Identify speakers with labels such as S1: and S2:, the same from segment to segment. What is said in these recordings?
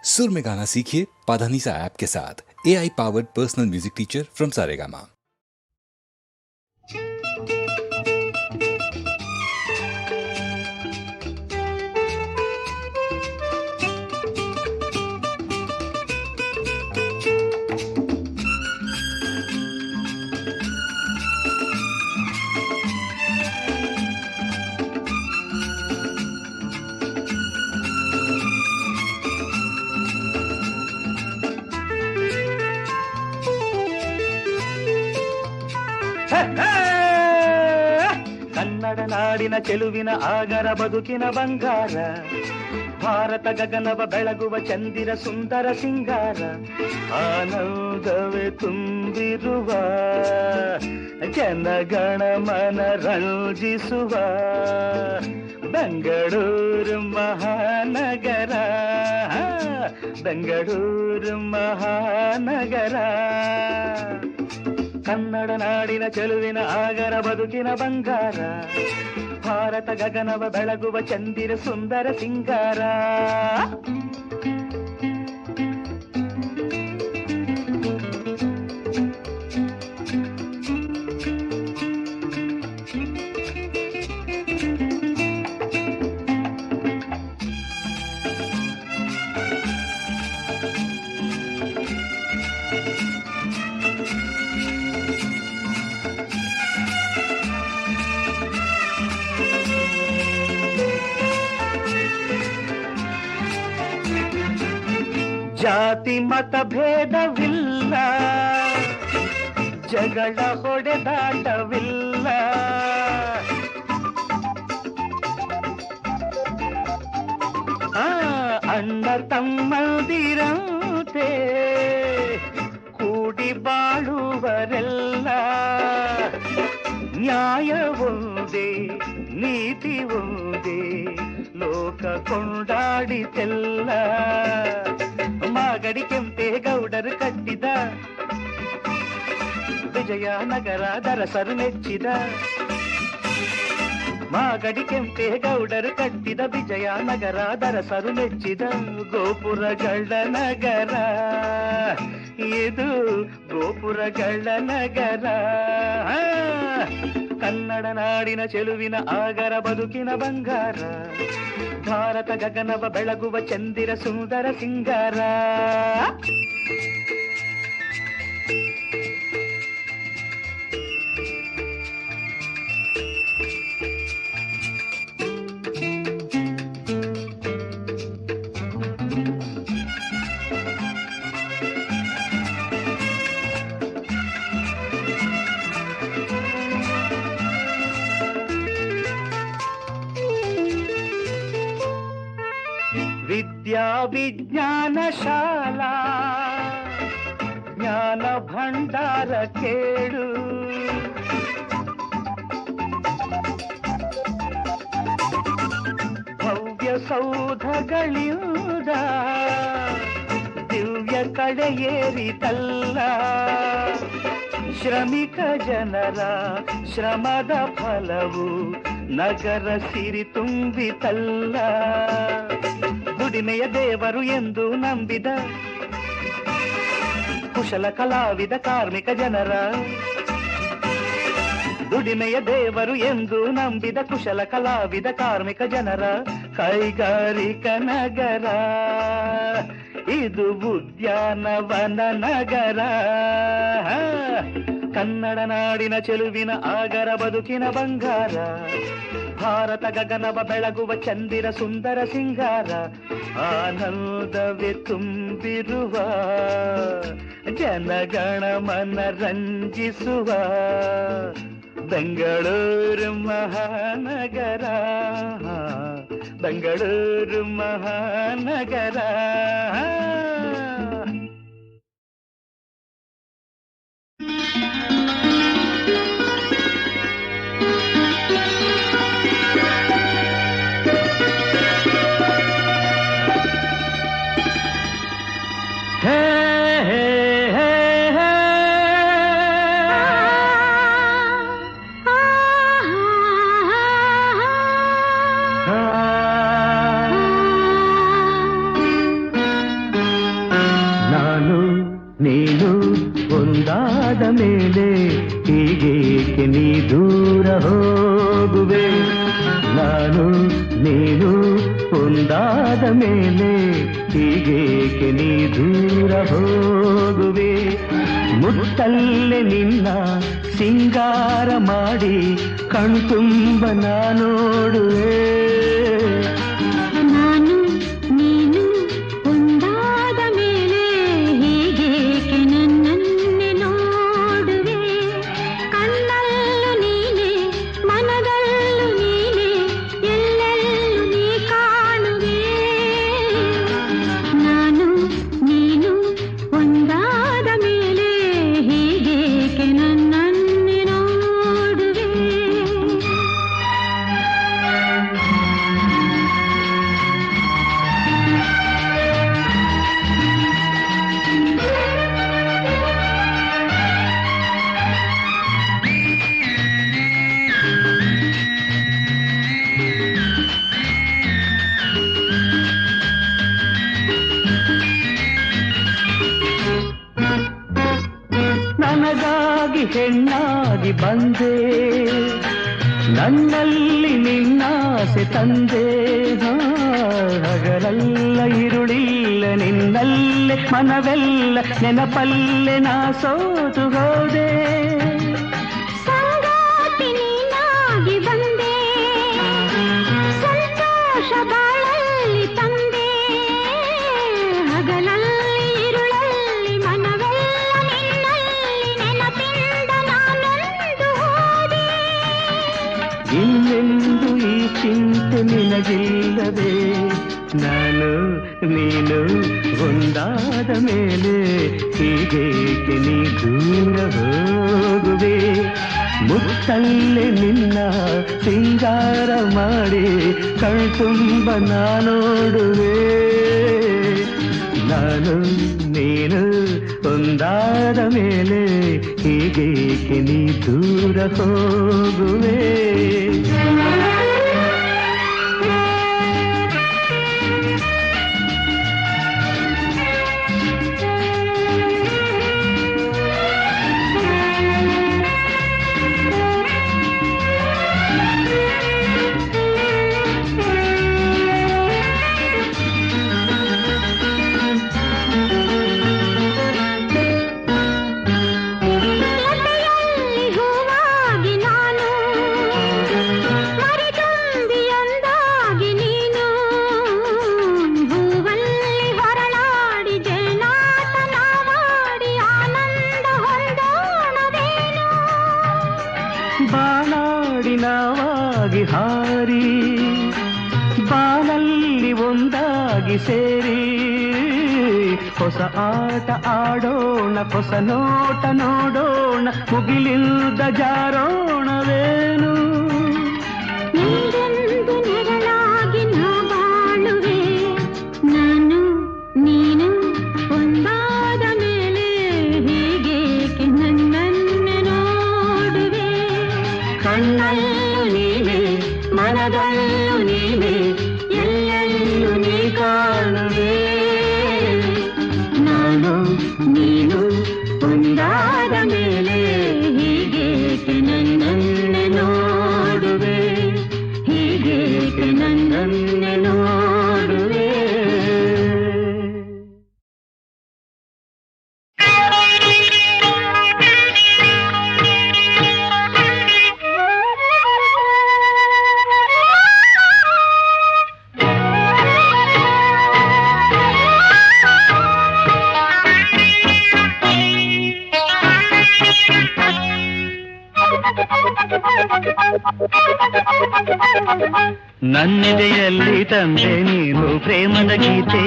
S1: सुर में गाना सीखिए पाधानीसा ऐप के साथ। AI powered personal music teacher from Saregama.
S2: Kannada ನಾಡಿನ ಚೆಲುವಿನ ಆಗರ ಬದುಕಿನ ಬಂಗಾರ, ಭಾರತ ಗಗನವ ಬೆಳಗುವ ಚಂದಿರ ಸುಂದರ ಸಿಂಗಾರ, ಆನಂದವೇ ತುಂಬಿರುವ ಜನಗಣ ಮನ ರಂಜಿಸುವ ಬೆಂಗಳೂರು ಮಹಾನಗರ, ಬೆಂಗಳೂರು ಮಹಾನಗರ. ಕನ್ನಡ ನಾಡಿನ ಚೆಲುವಿನ ಆಗರ ಬದುಕಿನ ಬಂಗಾರ, ಭಾರತ ಗಗನವ ಬೆಳಗುವ ಚಂದಿರ ಸುಂದರ ಸಿಂಗಾರ. ಜಾತಿ ಮತ ಭೇದವಿಲ್ಲ, ಜಗಳ ಹೊಡೆದಾಟವಿಲ್ಲ, ಅಣ್ಣ ತಮ್ಮಂದಿರಂತೆ ಕೂಡಿ ಬಾಳುವರೆಲ್ಲ, ನ್ಯಾಯ ಒಂದೇ ನೀತಿ ಒಂದೇ ಲೋಕ ಕೊಂಡಾಡಿತೆಲ್ಲ. ಮಾಗಡಿ ಕೆಂಪೇಗೌಡರು ಕಟ್ಟಿದ ವಿಜಯನಗರ ದರಸರು ಮೆಚ್ಚಿದ, ಮಾಗಡಿ ಕೆಂಪೇಗೌಡರು ಕಟ್ಟಿದ ವಿಜಯನಗರ ದರಸರು ಮೆಚ್ಚಿದ ಗೋಪುರಗಳ ನಗರ, ಇದು ಗೋಪುರಗಳ ನಗರ. ಕನ್ನಡ ನಾಡಿನ ಚೆಲುವಿನ ಆಗರ ಬದುಕಿನ ಬಂಗಾರ, ಭಾರತ ಗಗನವ ಬೆಳಗುವ ಚಂದಿರ ಸುಂದರ ಸಿಂಗಾರ. ವಿದ್ಯಾ ವಿಜ್ಞಾನ ಶಾಲಾ ಜ್ಞಾನ ಭಂಡಾರ ಕೇಳು, ಭವ್ಯ ಸೌಧಗಳಿಂದ ದಿವ್ಯ ಕಡೆಯೇರಿತಲ್ಲ, ಶ್ರಮಿಕ ಜನರ ಶ್ರಮದ ಫಲವು ನಗರ ಸಿರಿ ತುಂಬಿತಲ್ಲ. ದುಡಿಮೆಯ ದೇವರು ಎಂದು ನಂಬಿದ ಕುಶಲ ಕಲಾವಿದ ಕಾರ್ಮಿಕ ಜನರ, ದುಡಿಮೆಯ ದೇವರು ಎಂದು ನಂಬಿದ ಕುಶಲ ಕಲಾವಿದ ಕಾರ್ಮಿಕ ಜನರ ಕೈಗಾರಿಕ ನಗರ, ಇದು ಉದ್ಯಾನವನ ನಗರ. ಕನ್ನಡ ನಾಡಿನ ಚೆಲುವಿನ ಆಗರ ಬದುಕಿನ ಬಂಗಾರ, ಭಾರತ ಗಗನವ ಬೆಳಗುವ ಚಂದಿರ ಸುಂದರ ಸಿಂಗಾರ, ಆನಂದವೇ ತುಂಬಿರುವ ಜನಗಣ ಮನ ರಂಜಿಸುವ ಬೆಂಗಳೂರು ಮಹಾನಗರ, ಬೆಂಗಳೂರು ಮಹಾನಗರ. ಮೇಲೆ ಹೀಗೇಕೆ ನೀ ದೂರ ಹೋಗುವೆ ನಾನು ನೀನು ಒಂದಾದ ಮೇಲೆ ಹೀಗೇಕೆ ನೀ ದೂರ ಹೋಗುವೆ ಮುತ್ತಲ್ಲೇ ನಿನ್ನ ಸಿಂಗಾರ ಮಾಡಿ ಕಣ್ತುಂಬ ನೋಡುವೆ
S3: ನಾನು ನೀನು ಒಂದಾದ ಮೇಲೆ ಹೀಗೇಕೆ ನನ್ನನ್ನೇ ನೋಡುವೆ ಕಣ್ಣಲ್ಲೂ ನೀನೆ ಮನದಲ್ಲೂ ನೀನೆ ಎಲ್ಲೆಲ್ಲೂ ನೀ ಕಾಣುವೆ ನಾನು ನೀನು ಒಂದಾದ ಮೇಲೆ ಹೀಗೇಕೆ ನನ್ನನ್ನೇ ನೋಡುವೆ
S2: ನನಗಾಗಿ ಹೆಣ್ಣಾಗಿ ಬಂದೆ ನನ್ನಲ್ಲಿ ನಿನ್ನಾಸೆ ತಂದೆ ಹಗಲೆಲ್ಲ ಇರುಳಿಲ್ಲ ನಿನ್ನಲ್ಲೇ ಮನವೆಲ್ಲ ನೆನಪಲ್ಲೇ ನಾ ಸೋತು ಹೋದೆ
S3: ಸಂಗಾತಿ ನೀನಾಗಿ ಬಂದೆ ಸಂತೋಷ ಬಾಳಲ್ಲಿ ತಂದೆ ಹಗಲಲ್ಲಿ ಇರುಳಲ್ಲಿ ಮನವೆಲ್ಲ ನಿನ್ನಲ್ಲಿ ನೆನಪಿಂದ ನಾನೊಂದು ಹೋದೆ
S2: ಇನ್ನೆಂದು ಈ ಚಿಂತೆ ನಿನಗಿಲ್ಲವೇ ನಾನು ನೀನು ಒಂದಾದ ಮೇಲೆ ಹೀಗೇಕೆ ನೀ ದೂರ ಹೋಗುವೆ ಮುತ್ತಲ್ಲೇ ನಿನ್ನ ಸಿಂಗಾರ ಮಾಡಿ ಕಣ್ತುಂಬ ನೋಡುವೆ ನಾನು ನೀನು ಒಂದಾದ ಮೇಲೆ ಹೀಗೇಕೆ ನೀ ದೂರ ಹೋಗುವೆ
S3: ಲತೆಯಲ್ಲಿ ಹೂವಾಗಿ ನಾನು ಮರಿತುಂಬಿಯೊಂದಾಗಿ ನೀನು ಹೂವಲ್ಲಿ ಹೊರಳಾಡಿ ಜೇನಾಟನವಾಡಿ ಆನಂದ ಹೊಂದೋಣವೇನು
S2: ಬಾನಾಡಿ ನಾವಾಗಿ ಹಾರಿ ಬಾನಲ್ಲಿ ಒಂದಾಗಿ ಸೇರಿ ಹೊಸ ಆಟ ಆಡೋಣ ಹೊಸ ನೋಟ ನೋಡೋಣ ಮುಗಿಲಿಲ್ದ ಜಾರೋಣವೇನು
S3: ನೀರೆಂದು ನೆರಳಾಗಿ ನಾ ಬಾಳುವೆ ನಾನು ನೀನು ಒಂದಾದ ಮೇಲೆ ಹೀಗೇಕೆ ನನ್ನನ್ನೇ ನೋಡುವೆ
S2: ಕಣ್ಣಲ್ಲೂ ನೀನೆ ಮನದಲ್ಲೂ ನೀನೆ ಎಲ್ಲೆಲ್ಲೂ ನೀ ಕಾಣುವೆ ನಾನು ನೀನು ಒಂದಾದ ಮೇಲೆ ಹೀಗೇಕೆ ನನ್ನನ್ನೇ ನೋಡುವೆ ಹೀಗೇಕೆ ನನ್ನನ್ನೇ ನೋಡುವೆ ನನ್ನೆದೆಯಲ್ಲಿ ತಂದೆ ನೀನು ಪ್ರೇಮದ ಗೀತೆ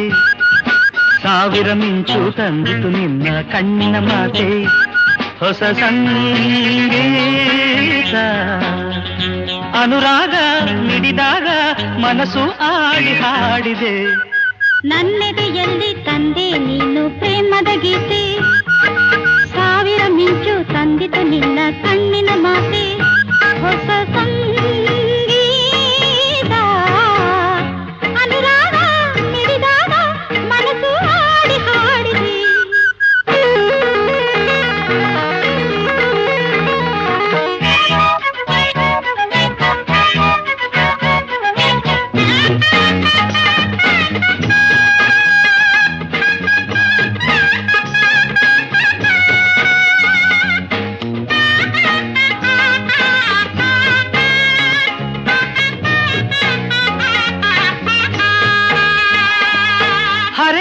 S2: ಸಾವಿರ ಮಿಂಚು ತಂದಿತು ನಿನ್ನ ಕಣ್ಣಿನ ಮಾತೆ ಹೊಸ ಸಂಗೀತ ಅನುರಾಗ ಮಿಡಿದಾಗ ಮನಸ್ಸು ಆಡಿ ಹಾಡಿದೆ
S3: ನನ್ನೆದೆಯಲ್ಲಿ ತಂದೆ ನೀನು ಪ್ರೇಮದ ಗೀತೆ ಸಾವಿರ ಮಿಂಚು ತಂದಿತು ನಿನ್ನ ಕಣ್ಣಿನ ಮಾತೆ ಹೊಸ ಸಂಗೀತ ಅನುರಾಗ ಮಿಡಿದಾಗ ಮನಸ್ಸು ಆಡಿ ಹಾಡಿದೆ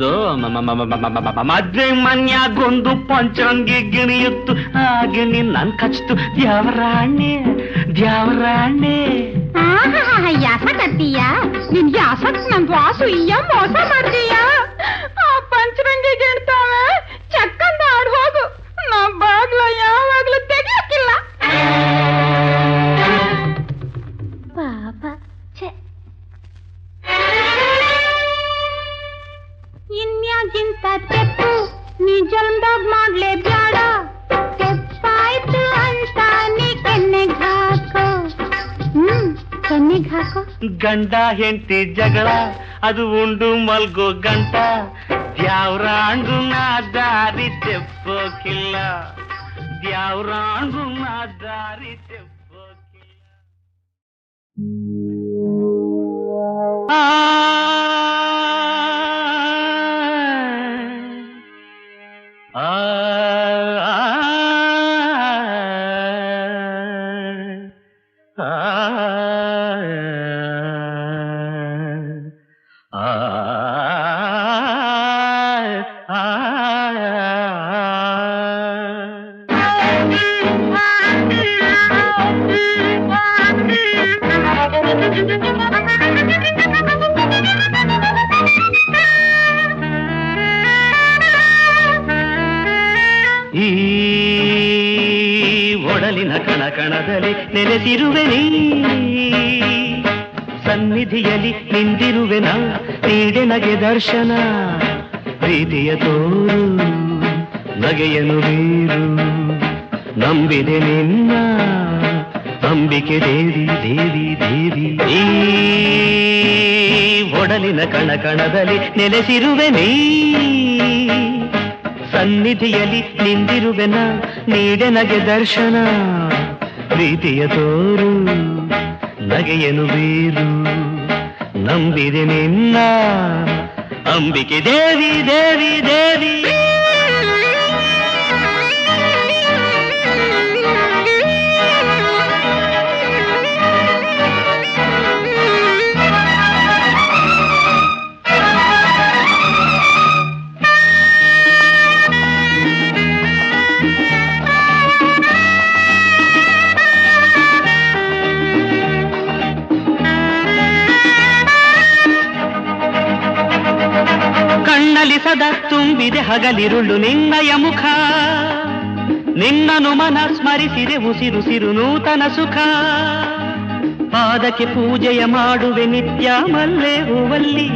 S2: ಅದು ಮದ್ವೆ ಮನ್ಯಾಗೊಂದು ಪಂಚರಂಗಿ ಗಿಣಿಯಿತ್ತು. ಆ ಗಿಣಿ ನನ್ ಕಚ್ತು. ದ್ಯಾವರಾಣೆ ದ್ಯಾವರಾಣೆ.
S3: ಯಾಸ ಕತ್ತೀಯ ನಿನ್ ಯಾಸಕ್ ನನ್ ವಾಸು ಇಯ್ಯ ಮೋಸ ಮಾಡ್ತೀಯ. ಆ ಪಂಚರಂಗಿ ಗಿಣ್ತಾವೆ ಚಕ್ಕಂದ ಆಡ್ ಹೋಗು. ನಾ ಬಾಗ್ಲ ಯಾವಾಗ್ಲೂ ತೆಗಿಯಕ್ಕಿಲ್ಲ. ಪಾಪ ಇನ್ಯಾಗಿಂತ ತೆಪ್ಪು ನೀ ಜನ್ಮದಾಗ ಮಾಡ್ಲೇ ಬ್ಯಾಡ. ತೆಪ್ಪಾಯ್ತು ಅಂತ ನೀ ಕೆನ್ನೆಗ್ ಹಾಕೋ. ಕೆನ್ನೆಗ್ ಹಾಕೋ.
S2: ಗಂಡ ಹೆಂಡತಿ ಜಗಳ ಅದು ಉಂಡು ಮಲ್ಗೋ ಗಂಟ. ದ್ಯಾವ್ರಾಂಡು ನಾ ದಾರಿ ತೆಪ್ಪೋಕಿಲ್ಲ. ದ್ಯಾವ್ರಾಂಡು ನಾ ದಾರಿ ತೆಪ್ಪೋಕಿಲ್ಲ. ಈ ಒಡಲಿನ ಕಣಕಣದಲ್ಲಿ ನೆಲೆಸಿರುವೆ ನೀ. ಸನ್ನಿಧಿಯಲ್ಲಿ ನಿಂದಿರುವೆನ ನೀಡೆ ನಗೆ ದರ್ಶನ. ಪ್ರೀತಿಯ ತೋರು ನಗೆಯನು ಬೀರು. ನಂಬಿದೆ ನಿನ್ನ ಅಂಬಿಕೆ ದೇವಿ ದೇವಿ ದೇವಿ. ಈ ಒಡಲಿನ ಕಣಕಣದಲ್ಲಿ ನೆಲೆಸಿರುವೆ ನೀ. ಸನ್ನಿಧಿಯಲ್ಲಿ ನಿಂದಿರುವೆನ ನೀಡೆ ನಗೆ ದರ್ಶನ. ಪ್ರೀತಿಯ ತೋರು ನಗೆಯನು ಬೀರು. ನಂಬಿದೆ ನಿನ್ನ ಅಂಬಿಕೆ ದೇವಿ ದೇವಿ ದೇವಿ. ಕಣ್ಣಲ್ಲಿ ಸದಾ ತುಂಬಿದೆ ಹಗಲಿರುಳು ನಿನ್ನಯ ಮುಖ. ನಿನ್ನನು ಮನ ಸ್ಮರಿಸಿದೆ ಉಸಿರುಸಿರು ನೂತನ ಸುಖ. ಪಾದಕ್ಕೆ ಪೂಜೆಯ ಮಾಡುವೆ ನಿತ್ಯ ಮಲ್ಲೆ ಹೂವಲ್ಲಿ.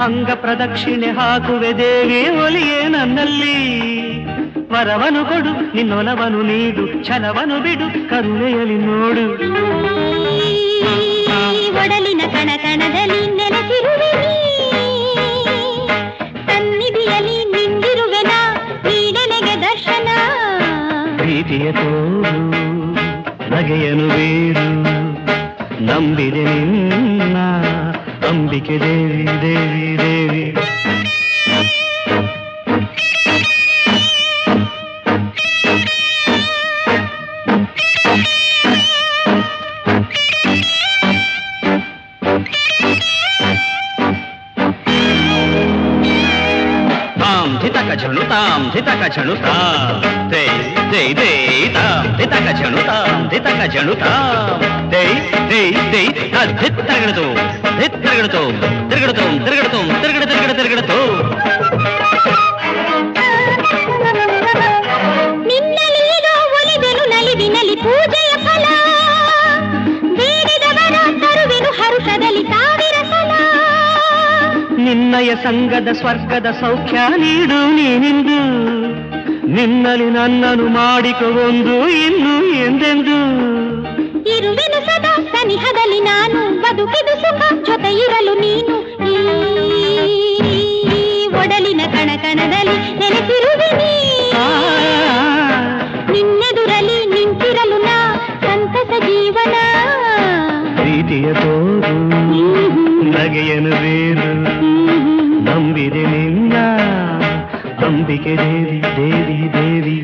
S2: ಅಂಗ ಪ್ರದಕ್ಷಿಣೆ ಹಾಕುವೆ ದೇವಿ ಒಲಿಯೇ ನನ್ನಲ್ಲಿ. ವರವನು ಕೊಡು ನಿನ್ನೊಲವನು ನೀಡು. ಛಲವನು ಬಿಡು ಕರುಣೆಯಲ್ಲಿ ನೋಡು.
S3: ಒಡಲಿನ ಕಣಕಣದಲ್ಲಿ ನೆಲೆಸಿರುವೆ ನೀ. ಸನ್ನಿಧಿಯಲ್ಲಿ ನಿಂದಿರುವೆನ ನೀಡನೆಗೆ ದರ್ಶನ.
S2: ಪ್ರೀತಿಯ ತೋರು ನಗೆಯನು ಬೀರು. ನಂಬಿದೆ ನಿನ್ನ ಅಂಬಿಕೆ ದೇವಿ ದೇವಿ ದೇವಿ. झणुताम धितक झणुताम दे दे दे ताम धितक झणुताम धितक झणुताम दे दे दे धित तिरगडतो तिरगडतो तिरगडतो तिरगड तिरगड तिरगडतो.
S3: ನಿನ್ನಲ್ಲಿರೋ ಒಲಿವೆನು ನಲಿವಿನಲ್ಲಿ ಪೂಜೆಯ ಫಲ. ಬೇಡಿದವರ ತರುವೆನು ಹರುಷದಲ್ಲಿ ಸಾವಿರ ಸಲ.
S2: ನಿನ್ನಯ ಸಂಗದ ಸ್ವರ್ಗದ ಸೌಖ್ಯ ನೀಡು ನೀನಿಂದು. ನಿನ್ನಲ್ಲಿ ನನ್ನನ್ನು ಮಾಡಿಕೊಂಡು ಇನ್ನು ಎಂದೆಂದು.
S3: ಇರುವೆನು ಸದಾ ಸನಿಹದಲ್ಲಿ ನಾನು. ಬದುಕಿದು ಸುಖ ಜೊತೆ ಇರಲು ನೀನು. ಈ ಒಡಲಿನ ಕಣಕಣದಲ್ಲಿ ನೆಲೆಸಿರುವೆ ನೀ. ನಿನ್ನೆದುರಲಿ ನಿಂತಿರಲು ನಾ ಸಂತಸ ಜೀವನ.
S2: ಪ್ರೀತಿಯ ತೋರು ನಗೆಯನು ಬೇರು. ನಂಬಿದೆ ನಿನ್ನ ಅಂಬಿಕೆ ದೇವಿ ದೇವಿ ದೇವಿ.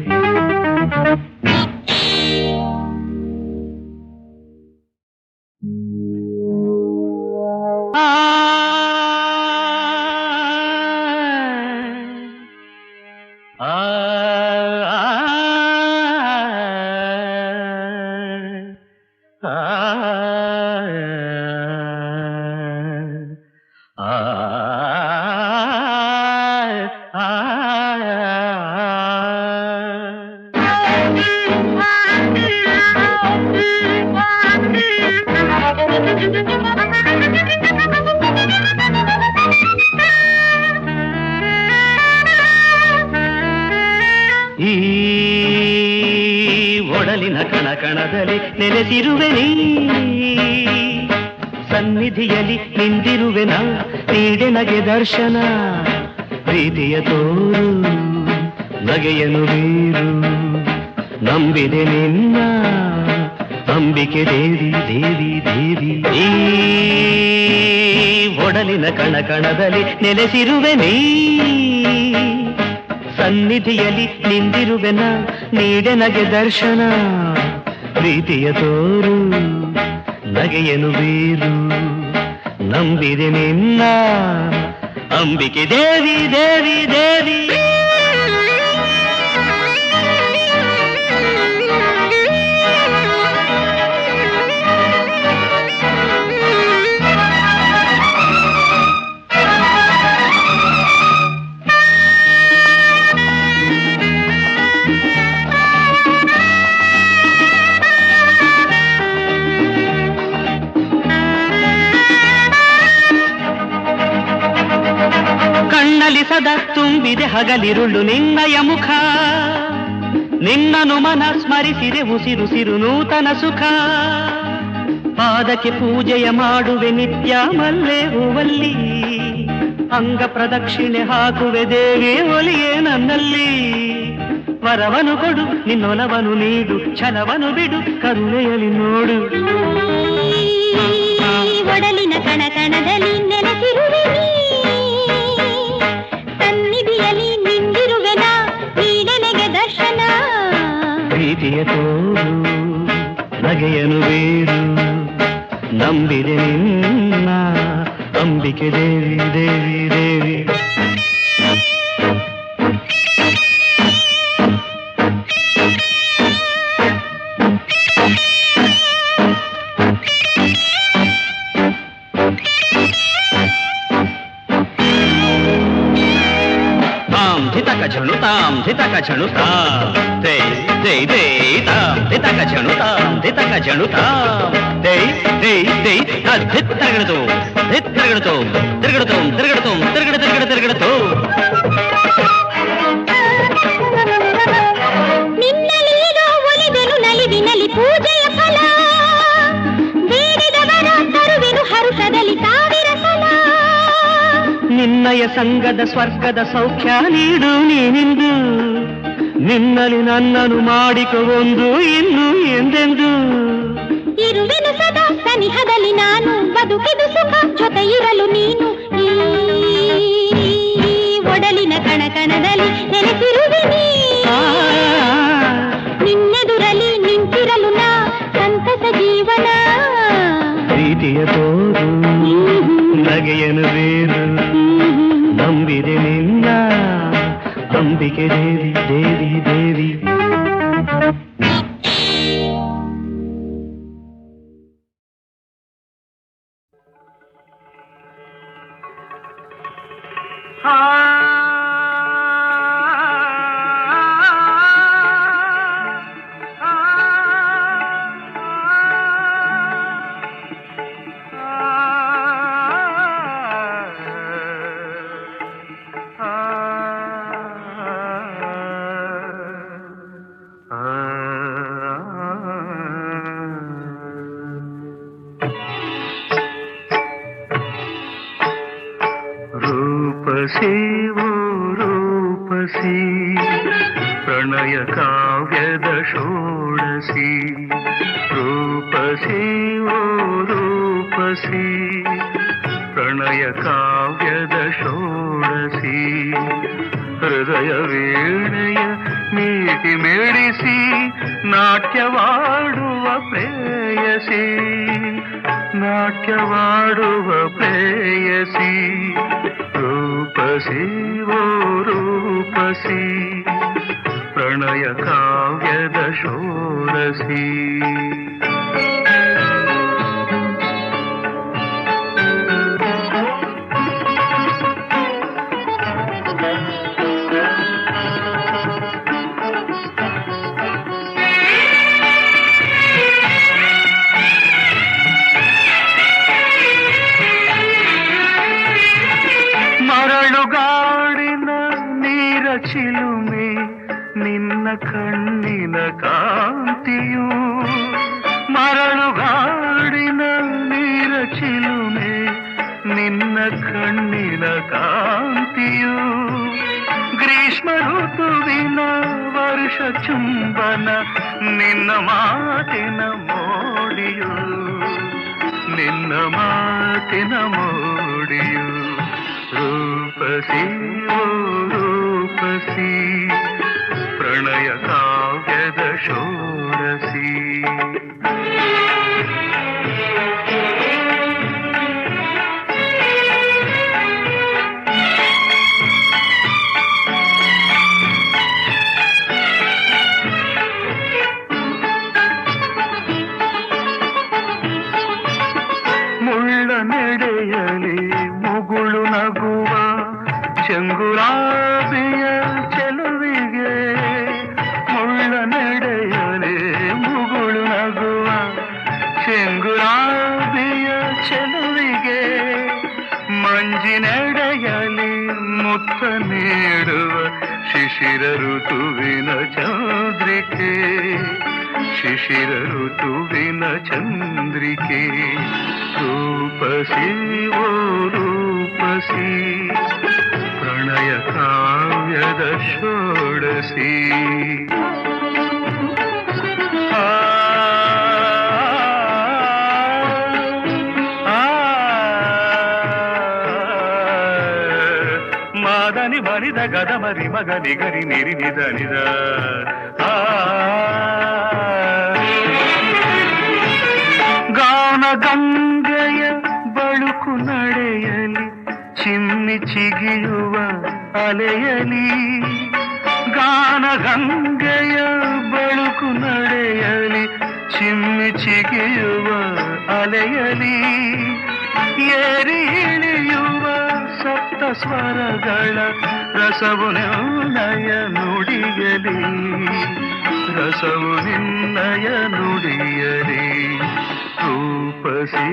S2: ಒಡಲಿನ ಕಣಕಣದಲ್ಲಿ ನೆಲೆಸಿರುವೆ ನೀ, ಸನ್ನಿಧಿಯಲ್ಲಿ ನಿಂದಿರುವೆನ, ನೀಡೆ ನಗೆ ದರ್ಶನ, ಪ್ರೀತಿಯ ತೋರು ನಗೆಯನು ಬೀರು, ನಂಬಿದೆ ನಿನ್ನ ಅಂಬಿಕೆ ದೇವಿ ದೇವಿ ದೇವಿ. ಈ ಒಡಲಿನ ಕಣಕಣದಲ್ಲಿ ನೆಲೆಸಿರುವೆ ನೀ, ಸನ್ನಿಧಿಯಲ್ಲಿ ನಿಂದಿರುವೆನ, ನೀಡೆ ನಗೆ ದರ್ಶನ, ಪ್ರೀತಿಯ ತೋರು ನಗೆಯನು ಬೀರು, ನಂಬಿದೆ ನಿನ್ನ ಅಂಬಿಕೆ ದೇವಿ ದೇವಿ ದೇವಿ. ಕಣ್ಣಲ್ಲಿ ಸದಾ ತುಂಬಿದೆ ಹಗಲಿರುಳು ನಿನ್ನಯ ಮುಖ, ನಿನ್ನನು ಮನ ಸ್ಮರಿಸಿದೆ ಉಸಿರುಸಿರು ನೂತನ ಸುಖ, ಪಾದಕ್ಕೆ ಪೂಜೆಯ ಮಾಡುವೆ ನಿತ್ಯ ಮಲ್ಲೆ ಹೂವಲ್ಲಿ, ಅಂಗ ಪ್ರದಕ್ಷಿಣೆ ಹಾಕುವೆ ದೇವಿ ಒಲಿಯೇ ನನ್ನಲ್ಲಿ, ವರವನು ಕೊಡು ನಿನ್ನೊಲವನು ನೀಡು, ಛಲವನು ಬಿಡು ಕರುಣೆಯಲ್ಲಿ ನೋಡು.
S4: ಒಡಲಿನ ಕಣಕಣದಲ್ಲಿ ನೆಲೆಸಿರುವೆ ನೀ, ಸನ್ನಿಧಿಯಲ್ಲಿ ನಿಂದಿರುವೆನ, ನೀಡೆನೆಗೆ ದರ್ಶನ,
S2: ಪ್ರೀತಿಯ ತೋರು ನಗೆಯನು ಬೀರು, ನಂಬಿದೆ ನಿನ್ನ ಅಂಬಿಕೆ ದೇವಿ ದೇವಿ ದೇವಿ. झणुताम धितक झणुताम दे दे दे ताम धितक झणुताम धितक झणुताम दे दे दे धित्तरगडतो धित्तरगडतो तिरगडतो तिरगडतो तिरगड तिरगड तिरगडतो.
S4: ನಿನ್ನಲಿರೋ ಒಲಿದೆನು ನಲಿವಿನಲ್ಲಿ ಪೂಜೆಯ ಫಲ, ಬೇಡಿದವರ ತರುವೆನು ಹರುಷದಲ್ಲಿ ಸಾವಿರ ಸಲ,
S2: ನಿನ್ನಯ ಸಂಗದ ಸ್ವರ್ಗದ ಸೌಖ್ಯ ನೀಡು ನೀನಿಂದು, ನಿನ್ನಲ್ಲಿ ನನ್ನನು ಮಾಡಿಕೊ ಒಂದು ಇನ್ನು ಎಂದೆಂದು,
S4: ಇರುವೆನು ಸದಾ ಸನಿಹದಲ್ಲಿ ನಾನು, ಬದುಕಿದು ಸುಖ ಜೊತೆ ಇರಲು ನೀನು, ಈ ಒಡಲಿನ ಕಣಕಣದಲ್ಲಿ ನೆಲೆಸಿರುವೆ ನೀ, ನಿನ್ನೆದುರಲಿ ನಿಂತಿರಲು ನಾ ಸಂತಸ ಜೀವನ,
S2: ಪ್ರೀತಿಯ ತೋರು ನಗೆಯನು ಬೇರು, ನಂಬಿದೆ ನಿನ್ನ ಅಂಬಿಕೆ ದೇವಿ ದೇವಿ ದೇವಿ.
S5: ರೂಪಸಿ ಓ ರೂಪಸಿ ಪ್ರಣಯ ಕಾವ್ಯದ ಷೋಡಸಿ, ರೂಪಸಿ ಓ ರೂಪಸಿ ಪ್ರಣಯ ಕಾವ್ಯದ ಷೋಡಸಿ, ಹೃದಯ ವೀಣೆಯ ಮೀಟಿ ಮೇಡಿಸಿ ನಾಟ್ಯವಾಡುವ ಪ್ರೇಯಸಿ, ನಾಟ್ಯವಾಡುವ ಪ್ರೇಯಸಿ, ರೂಪಸಿ ಓ ರೂಪಸಿ ಪ್ರಣಯ ಕಾವ್ಯದ ಷೋಡಸಿ. ಮರಳುಗಾಡಿನ ನೀರ ಚಿಲುಮೆ ನಿನ್ನ ಕಣ್ಣಿನ ಕಾಂತಿಯು ಮರಳುಗಾಡಿನ ನೀರ ಚಿಲುಮೆ ನಿನ್ನ ಕಣ್ಣಿನ ಕಾಂತಿಯು ಗ್ರೀಷ್ಮ ಋತುವಿನ ವರ್ಷ ಚುಂಬನ ನಿನ್ನ ಮಾತಿನ ಮೋಡಿಯು ನಿನ್ನ ಮಾತಿನ ಮೋಡಿಯು ರೂಪಸಿ ಓ ರೂಪಸಿ ಪ್ರಣಯ ಕಾವ್ಯದ ಷೋಡಸಿ ನಡೆಯಲಿ ಮುಗುಳು ನಗುವ ಚೆಂಗುಲಾಬಿಯ ಚೆಲುವಿಗೆ ಮುಳ್ಳ ನಡೆಯಲಿ ಮುಗುಳು ನಗುವ ಚೆಂಗುಲಾಬಿಯ ಚೆಲುವಿಗೆ ಮಂಜಿನೆಡೆಯಲಿ ಮುತ್ತ ನೀಡುವ ಶಿಶಿರ ಋತುವಿನ ಚಂದ್ರಿಕೆ ಶಿಶಿರ ಋತುವಿನ ಚಂದ್ರಿಕೆ ರೂಪಸಿ ಓ ರೂಪಸಿ ಪ್ರಣಯ ಕಾವ್ಯದ ಷೋಡಸಿ ಮಾದನಿ ಮರಿದ ಗದ ಮರಿ ಮಗನಿ ಗರಿ ನಿರಿ ನಿದ ನಿದ ಗಾನ ಗಂಗೆಯ ಬಳುಕು ನಡೆಯಲಿ ಚಿಮ್ಮಿ ಚಿಗಿಯುವ ಅಲೆಯಲಿ ಗಾನ ಗಂಗೆಯ ಬಳುಕು ನಡೆಯಲಿ ಚಿಮ್ಮಿ ಚಿಗಿಯುವ ಅಲೆಯಲಿ ಏರಿ ಇಳಿಯುವ ಸಪ್ತ ಸ್ವರಗಳ ರಸವು ನಿನ್ನಯ ನುಡಿಯಲಿ ರಸವು ನಿನ್ನಯ ನುಡಿಯಲಿ ರೂಪಸಿ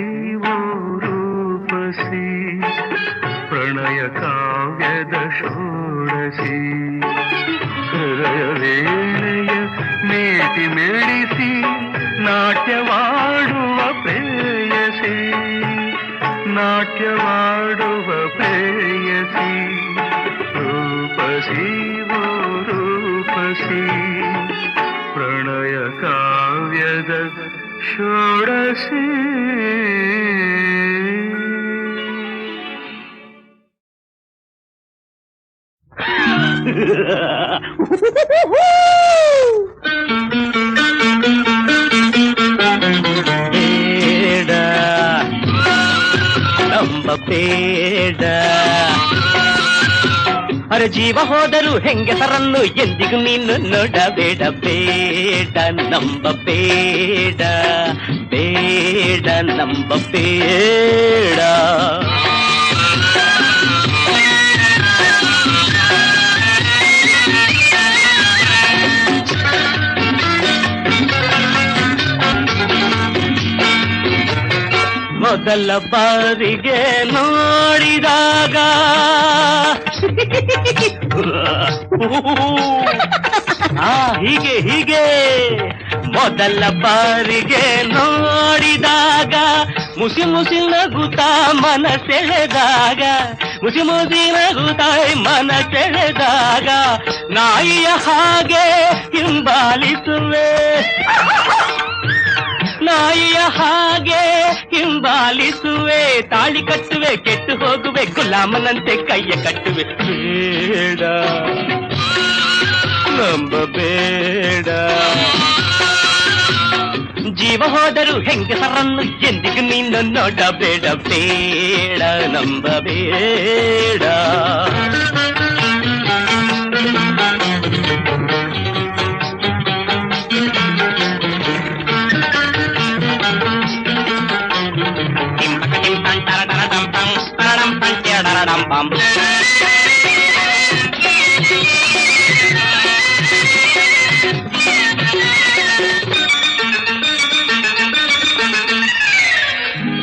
S5: ಓ ರೂಪಸಿ ಪ್ರಣಯ ಕಾವ್ಯದ ಷೋಡಸಿ ಹೃದಯ ವೇಳೆಯ ಮೇಟಿ ಮೆಡಿಸಿ ನಾಟ್ಯವಾಡುವ ಪ್ರೇಯಸಿ ನಾಟ್ಯವಾಡುವ ಪ್ರೇಯಸಿ ರೂಪಸಿ ಓ ರೂಪಸಿ ಪ್ರಣಯ ಕಾವ್ಯದ ಷೋಡಸಿ
S2: ಬೇಡ ನಂಬ ಬೇಡ ಅರೆ ಜೀವ ಹೋದರೂ ಹೆಂಗಸರನ್ನು ಎಂದಿಗೂ ನೀನು ನೋಡಬೇಡ ಬೇಡ ನಂಬ ಬೇಡ ಬೇಡ ನಂಬ ಬೇಡ ಮೊದಲ ಬಾರಿಗೆ ನೋಡಿದಾಗ ಹೀಗೆ ಹೀಗೆ ಮೊದಲ ಬಾರಿಗೆ ನೋಡಿದಾಗ ಮುಸಿ ಮುಸಿ ನಗುತ್ತಾ ಮನ ಸೆಳೆದಾಗ ಮುಸಿ ಮುಸಿ ನಗುತ್ತಾ ಮನ ಸೆಳೆದಾಗ ನಾಯಿಯ ಹಾಗೆ ಹಿಂಬಾಲಿಸುವೆ ನಾಯಿಯ ಹಾಗೆ ಹಿಂಬಾಲಿಸುವೆ ತಾಳಿ ಕಟ್ಟುವೆ ಕೆಟ್ಟು ಹೋಗುವೆ ಗುಲಾಮನಂತೆ ಕೈಯ ಕಟ್ಟುವೆ ಬೇಡ ನಂಬಬೇಡ ಜೀವ ಹೋದರೂ ಹೆಂಗಸರನ್ನು ಎಂದಿಗೂ ನೀನು ನೋಡಬೇಡ ಬೇಡ ನಂಬಬೇಡ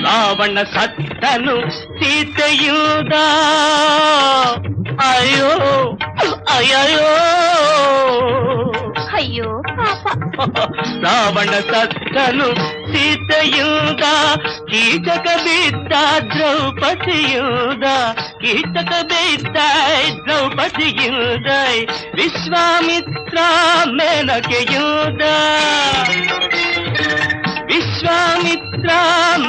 S2: ರಾವಣ ಸತ್ತನು ಸೀತೆಯುದ ಅಯ್ಯೋ ಅಯ್ಯೋ ರಾವಣ ಸತ್ತನು ಸೀತೆಯುದ ಕೀಚಕ ಬಿದ್ದ ದ್ರೌಪದಿಯುದ ಕೀಚಕ ಬಿದ್ದ ದ್ರೌಪದಿಯುದ ವಿಶ್ವಾಮಿತ್ರ ಮೇನಕೆಯುದ ವಿಶ್ವಾಮಿತ್ರ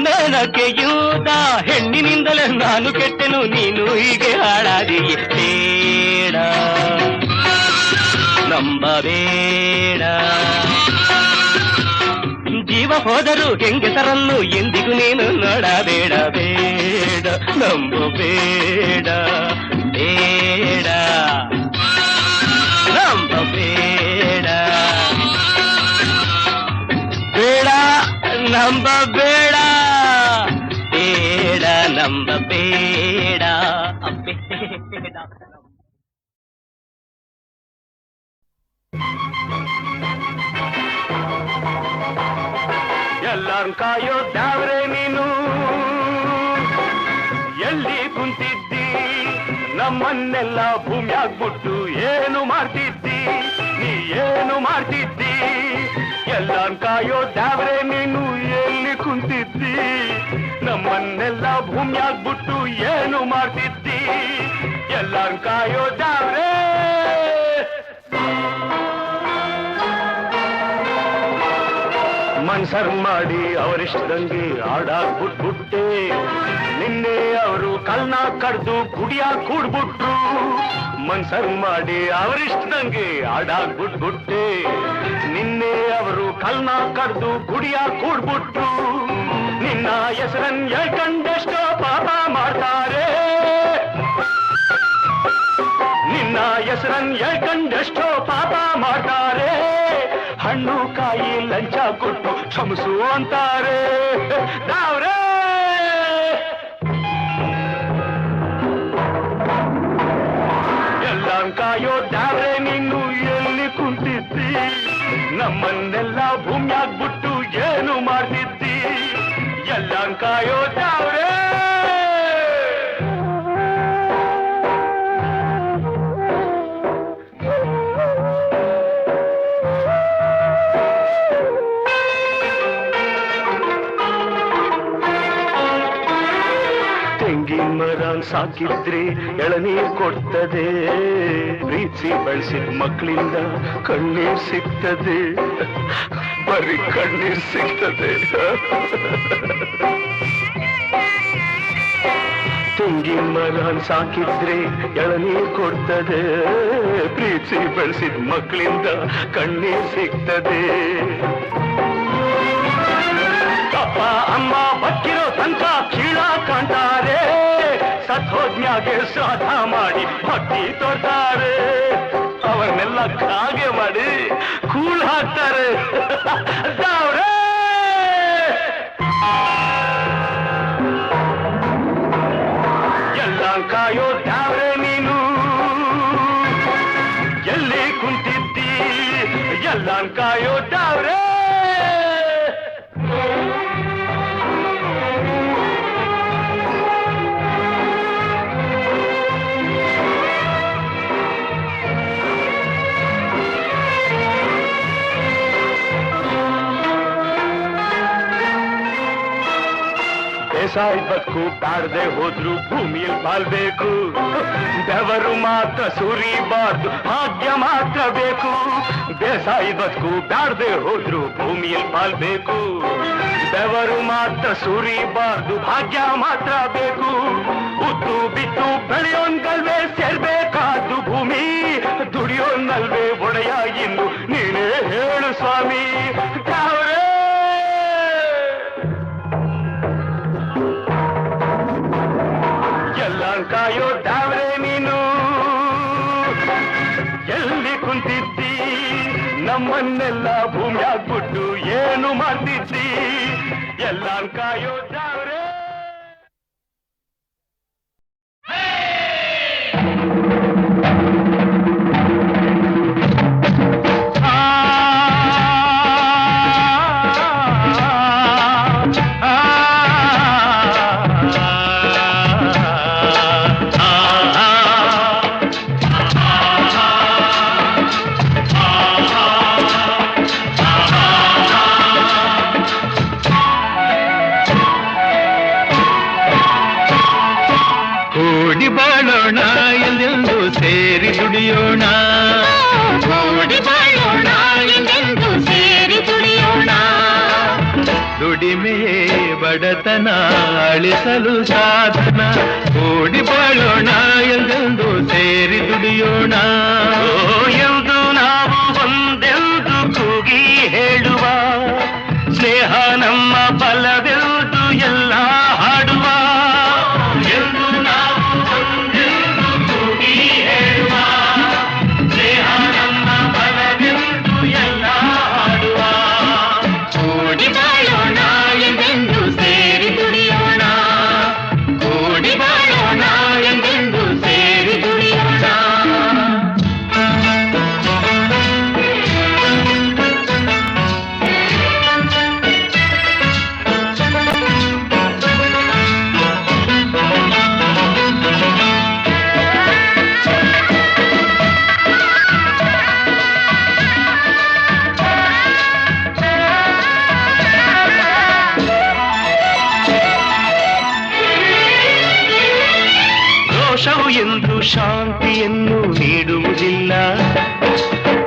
S2: ಮೇನಕೆಯುದ ಹೆಣ್ಣಿನಿಂದಲೇ ನಾನು ಕೆಟ್ಟೆನು ನೀನು ಹೀಗೆ ಹಾಳಾದಿಯೇ ಬೇಡ ನಂಬಬೇಡ ಜೀವ ಹೋದರೂ ಹೆಂಗಸರನ್ನು ಎಂದಿಗೂ ನೀನು ನೋಡಬೇಡ ಬೇಡ ನಂಬಬೇಡ ಬೇಡ ನಂಬಬೇಡ ಬೇಡ ನಂಬಬೇಡ ಬೇಡ ನಂಬಬೇಡ ಬೇಡ.
S5: ಎಲ್ಲಾರು ಕಾಯೋ ದ್ಯಾವ್ರೆ ನೀನು ಎಲ್ಲಿ ಕುಂತಿದ್ದಿ ನಮ್ಮನ್ನೆಲ್ಲ ಭೂಮಿಯಾಗ್ಬಿಟ್ಟು ಏನು ಮಾಡ್ತಿದ್ದಿ ನೀ ಏನು ಮಾಡ್ತಿದ್ದಿ ಎಲ್ಲಾರು ಕಾಯೋ ದ್ಯಾವ್ರೆ ನೀನು ಎಲ್ಲಿ ಕುಂತಿದ್ದಿ ನಮ್ಮನ್ನೆಲ್ಲ ಭೂಮಿಯಾಗ್ಬಿಟ್ಟು ಏನು ಮಾಡ್ತಿದ್ದಿ ಎಲ್ಲಾರು ಕಾಯೋ ದ್ಯಾವ್ರೆ ಮನ್ಸರ್ ಮಾಡಿ ಅವರಿಷ್ಟದಂಗೆ ಆಡಾಗ್ಬಿಟ್ಬಿಟ್ಟೆ ನಿನ್ನೆ ಅವರು ಕಲ್ನ ಕಡ್ದು ಗುಡಿಯ ಕೂಡ್ಬಿಟ್ರು ಮನ್ಸರ್ ಮಾಡಿ ಅವರಿಷ್ಟದಂಗೆ ಆಡಾಗ್ಬಿಟ್ಬಿಟ್ಟೆ ನಿನ್ನೆ ಅವರು ಕಲ್ನ ಕಡ್ದು ಗುಡಿಯ ಕೂಡ್ಬಿಟ್ರು ನಿನ್ನ ಹೆಸರನ್ ಹೇಳ್ಕಂಡೆಷ್ಟೋ ಪಾಪ ಮಾಡ್ತಾರೆ ನಿನ್ನ ಹೆಸರನ್ ಹೇಳ್ಕಂಡೆಷ್ಟೋ ಪಾಪ ಮಾಡ್ತಾರೆ ಹಣ್ಣು ಕಾಯಿ ಲಂಚ ಕೊಟ್ಟು ಕ್ಷಮಿಸು ಅಂತಾರೆ ದಾವ್ರೆ ಎಲ್ಲ ಕಾಯೋ ದಾವ್ರೆ ನೀನು ಎಲ್ಲಿ ಕುಂತಿದ್ದಿ ನಮ್ಮನ್ನೆಲ್ಲ ಭೂಮಿಯಾಗ್ಬಿಟ್ಟು ಏನು ಮಾಡ್ತಿದ್ದಿ ಎಲ್ಲ ಕಾಯೋ ದಾವ್ರೆ ಮರನ್ ಸಾಕಿದ್ರೆ ಎಳನೀರ್ ಕೊಡ್ತದೆ ಪ್ರೀತಿ ಬೆಳೆಸಿದ ಮಕ್ಕಳಿಂದ ಕಣ್ಣೀರ್ ಸಿಗ್ತದೆ ಬರೀ ಕಣ್ಣೀರ್ ಸಿಗ್ತದೆ ತೆಂಗಿನ ಮರನ್ ಸಾಕಿದ್ರೆ ಎಳನೀರ್ ಕೊಡ್ತದೆ ಪ್ರೀತಿ ಬೆಳೆಸಿದ ಮಕ್ಕಳಿಂದ ಕಣ್ಣೀರ್ ಸಿಗ್ತದೆ ಅಪ್ಪ ಅಮ್ಮ ಬಕ್ಕಿರೋ ತನಕ ಕೀಳ ಕಾಣ್ತಾರೆ ಸತ್ಹೋಜ್ಞಾಗೆ ಶ್ರಾದ್ದ ಮಾಡಿ ಭಕ್ತಿ ತೋರ್ತಾರೆ ಅವರನ್ನೆಲ್ಲ ಕಾಗೆ ಮಾಡಿ ಕೂಳ್ ಹಾಕ್ತಾರೆ ದಾವ್ರೆ ಎಲ್ಲ ಕಾಯೋ ದಾವ್ರೆ ನೀನು ಎಲ್ಲಿ ಕುಂತಿದ್ದಿ ಎಲ್ಲ ಕಾಯೋ ದಾವ್ರೆ ಬೇಸಾಯ ಬದುಕು ಬಾಡದೆ ಹೋದ್ರು ಭೂಮಿಯಲ್ಲಿ ಬಾಳ್ಬೇಕು ಬೆವರು ಮಾತ್ರ ಸುರಿಬಾರ್ದು ಭಾಗ್ಯ ಮಾತ್ರ ಬೇಕು ಬೇಸಾಯ ಬದುಕು ಬಾಡದೆ ಹೋದ್ರು ಭೂಮಿಯಲ್ಲಿ ಬಾಳ್ಬೇಕು ಬೆವರು ಮಾತ್ರ ಸುರಿಬಾರ್ದು ಭಾಗ್ಯ ಮಾತ್ರ ಬೇಕು ಉದ್ದು ಬಿತ್ತು ಬೆಳೆಯೋನ್ಗಲ್ವೇ ಸೇರ್ಬೇಕಾದ್ದು ಭೂಮಿ ದುಡಿಯೋನ್ನಲ್ವೇ ಒಡೆಯ ಇನ್ನು ನೀನೇ ಹೇಳು ಸ್ವಾಮಿ ಕಾಯೋ ದಾವ್ರೆ ನೀನು ಎಲ್ಲಿ ಕುಂತಿದ್ದಿ ನಮ್ಮನ್ನೆಲ್ಲ ಭೂಮಿಯಾಗ್ಬಿಟ್ಟು ಏನು ಮಾಡ್ತಿದ್ದಿ ಎಲ್ಲ ಕಾಯೋ ದಾವ್ರೆ
S6: ದುಡಿಮೆಯೇ ಬಡತನ ಅಳಿಸಲು ಸಾಧನ. ಕೂಡಿ ಬಾಳೋಣ ಎಂದೆಂದು ಸೇರಿ ದುಡಿಯೋಣ.
S2: ಎಂದು ನಾವು ಒಂದೆಂದು ಕೂಗಿ ಹೇಳುವ, ಸ್ನೇಹ ನಮ್ಮ ಬಲವೆಂದು ಎಲ್ಲ ಹಾಡುವ. ಎಂದು ನಾವು ಒಂದೆಂದು ಕೂಗಿ ಹೇಳುವ, ಸ್ನೇಹ ನಮ್ಮ ಬಲವೆಂದು ಎಲ್ಲ ಹಾಡುವ. ಕೂಡಿ ಬಾಳೋಣ ಎಂದೆಂದು ಸೇರಿ ದುಡಿಯೋಣ. ಕೂಡಿ ಬಾಳೋಣ ಎಂದೆಂದು ಸೇರಿ ದುಡಿಯೋಣ. ರೋಷವು ಎಂದು ಶಾಂತಿಯನ್ನು ನೀಡುವುದಿಲ್ಲ,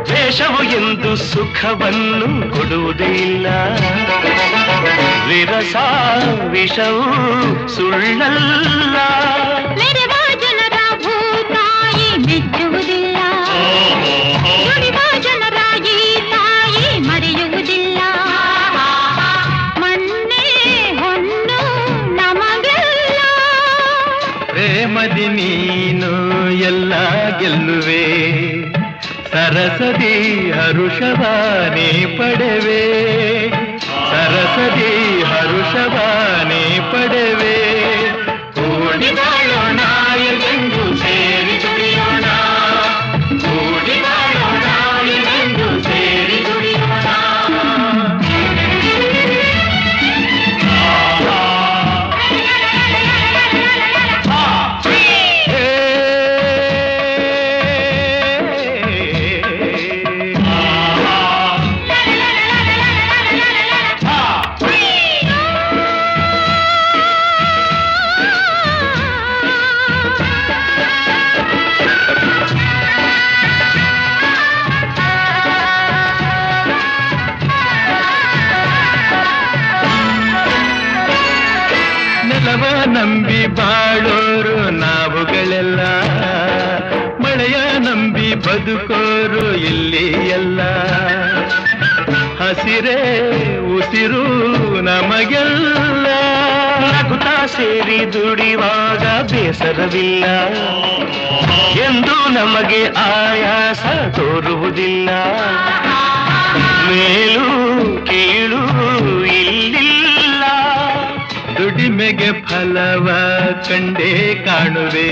S2: ದ್ವೇಷವು ಎಂದು ಸುಖವನ್ನು ಕೊಡುವುದೇ ಇಲ್ಲ. ವಿರಸ ವಿಷವು ಸುಳ್ಳಲ್ಲ,
S4: ಮೆರೆವ ಜನರ ಭೂತಾಯಿ ಮೆಚ್ಚುವುದಿಲ್ಲ, ದುಡಿವ ಜನರ ಈ ತಾಯಿ ಮರೆಯುವುದಿಲ್ಲ. ಮಣ್ಣೆ ಹೊನ್ನು ನಮಗೆಲ್ಲ,
S6: ಪ್ರೇಮದಿ ನೀನು ಎಲ್ಲ ಗೆಲ್ಲುವೆ, ಸರಸದಿ ಹರುಷವಾನೇ ಪಡೆವೆ. ಸರಸದಿ ಹರುಷವಾನೇ ಪಡೆವೆ. ಕೂಡಿ ಬಾಳೋಣ ಎಂದೆಂದು ಸೇರಿ ದುಡಿಯೋಣ. ಕೂಡಿ ಬಾಳೋಣ ಎಂದೆಂದು ಸೇರಿ ದುಡಿಯೋಣ. ನೆಲವ ನಂಬಿ ಬಾಳೋರು ನಾವುಗಳೆಲ್ಲ, ಮಳೆಯ ನಂಬಿ ಬದುಕೋರು ಇಲ್ಲಿ ಎಲ್ಲ. ಹಸಿರೇ ಉಸಿರು ನಮಗೆಲ್ಲ, ನಗುತ್ತಾ ಸೇರಿ ದುಡಿವಾಗ ಬೇಸರವಿಲ್ಲ, ಎಂದು ನಮಗೆ ಆಯಾಸ ತೋರುವುದಿಲ್ಲ. ಮೇಲು ಕೀಳು ಇಲ್ಲಿಲ್ಲ, ದುಡಿಮೆಗೆ ಫಲವ ಕಂಡೇ ಕಾಣುವೆ.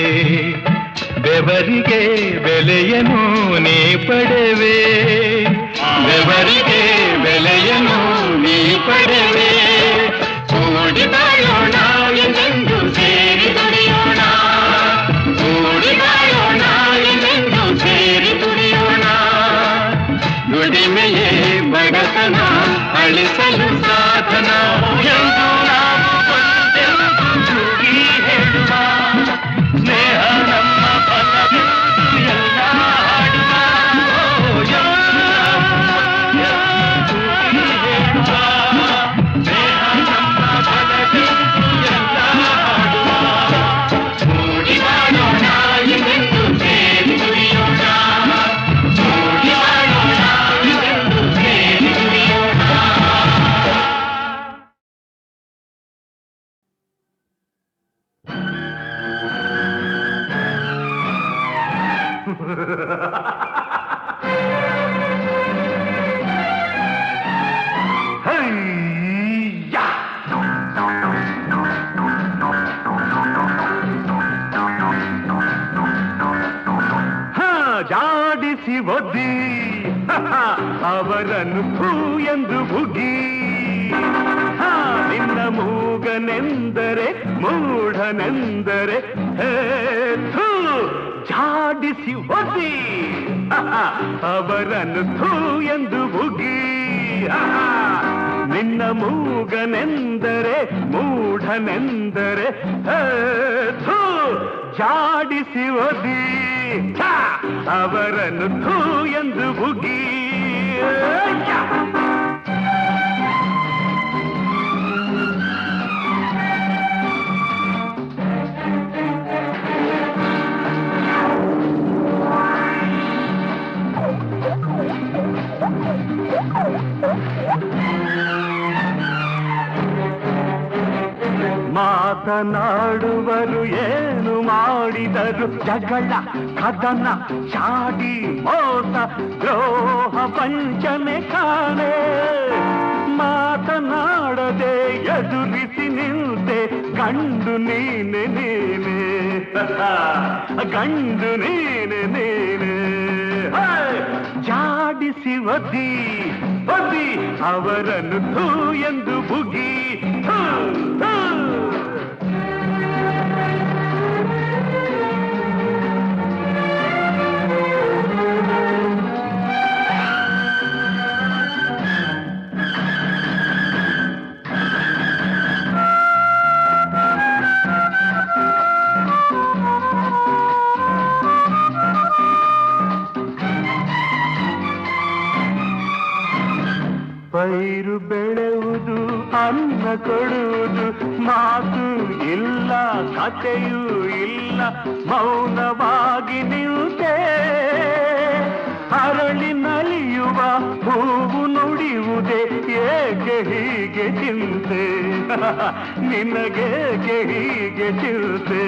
S6: ಬೆವರಿಗೆ ಬೆಲೆಯನ್ನು ನೀ ಪಡೆವೆ. ಬೆವರಿಗೆ ಬೆಲೆಯನ್ನು ನೀ ಪಡೆವೆ. ಕೂಡಿ ಬಾಳೋಣ ಎಂದೆಂದು ಸೇರಿ ದುಡಿಯೋಣ. ಕೂಡಿ ಬಾಳೋಣ ಎಂದೆಂದು ಸೇರಿ ದುಡಿಯೋಣ. ದುಡಿಮೆಯೇ ಬಡತನ ಅಳಿಸಲು ಸಾಧನ ಎಂದು ನಾವು ಒಂದೆಂದು ಕೂಗಿ ಹೇಳುವ, ಸ್ನೇಹ ನಮ್ಮ ಫಲವೆಂದು ಎಲ್ಲ ಹಾಡುವ. ಎಂದು ನಾವು ಕೂಗಿ ಹೇಳುವ, ಸ್ನೇಹ ನಮ್ಮ ಫಲವೆಂದು ಎಲ್ಲ ಹಾಡುವ. ಕೂಡಿ ಬಾಳೋಣ ಎಂದೆಂದು ಸೇರಿ ದುಡಿಯೋಣ. ಕೂಡಿ ಬಾಳೋಣ ಎಂದೆಂದು ಸೇರಿ ದುಡಿಯೋಣ.
S5: ಜಾಡಿಸಿ ಒದ್ದಿ ಅವರನ್ನು ಥೂ ಎಂದು ಬುಗಿ. ನಿನ್ನ ಮೂಗನೆಂದರೆ ಮೂಢನೆಂದರೆ ಥೂ, ಜಾಡಿಸಿ ಒದ್ದಿ ಅವರನ್ನು ಥೂ ಎಂದು ಬುಗಿ. ನಿನ್ನ ಮೂಗನೆಂದರೆ ಮೂಢನೆಂದರೆ ಥೂ, ಜಾಡಿಸಿ ಒದ್ದಿ ಅವರನ್ನು ಥೂ ಎಂದು ಬುಗಿ.
S6: ಮಾತನಾಡುವರು ಏನು ಮಾಡಿದರು ಜಗಳ ಕದನ ಚಾಡಿ ಮೋಸ ದ್ರೋಹ ವಂಚನೆ ಕಾಣೆ ಮಾತನಾಡದೆ ಎದುರಿಸಿ ನಿಂತೆ ಗಂಡು ನೀನೆ ನೀನೆ ಗಂಡು ನೀನೆ ನೀನೆ ಜಾಡಿಸಿ ಒದ್ದಿ ಒದ್ದಿ ಅವರನ್ನು ಥೂ ಎಂದು ಬುಗಿ ಥೂ ಥೂ ಪೈರು ಬೆಳೆಯುವುದು ಅನ್ನ ಕೊಡುವುದು ಮಾತು ಇಲ್ಲ ಕಥೆಯೂ ಇಲ್ಲ ಮೌನವಾಗಿ ನಿಂತೆ ಅರಳಿ ನಲಿಯುವ ಹೂವು ನುಡಿಯುವುದೇ ಏಕೆ ಹೀಗೆ ಚಿಂತೆ ನಿನಗೇಕೆ ಹೀಗೆ ಚಿಂತೆ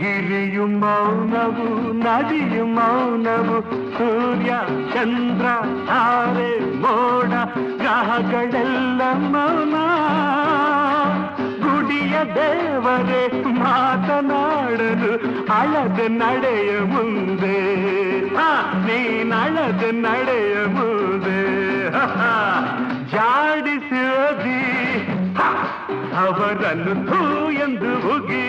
S6: ಗಿರಿಯು ಮೌನವು ನದಿಯು ಮೌನವು ಸೂರ್ಯ ಚಂದ್ರ ತಾರೆ ಮೋಡ ಗ್ರಹಗಳೆಲ್ಲ ಮೌನ ಗುಡಿಯ ದೇವರೇ ಮಾತನಾಡಲು ಅಳದ ನಡೆಯ ಮುಂದೆ ನೀನಳದ ನಡೆಯ ಮುಂದೆ ಜಾಡಿಸಿ ಅವರನ್ನು ಥೂ ಎಂದು ಹೋಗಿ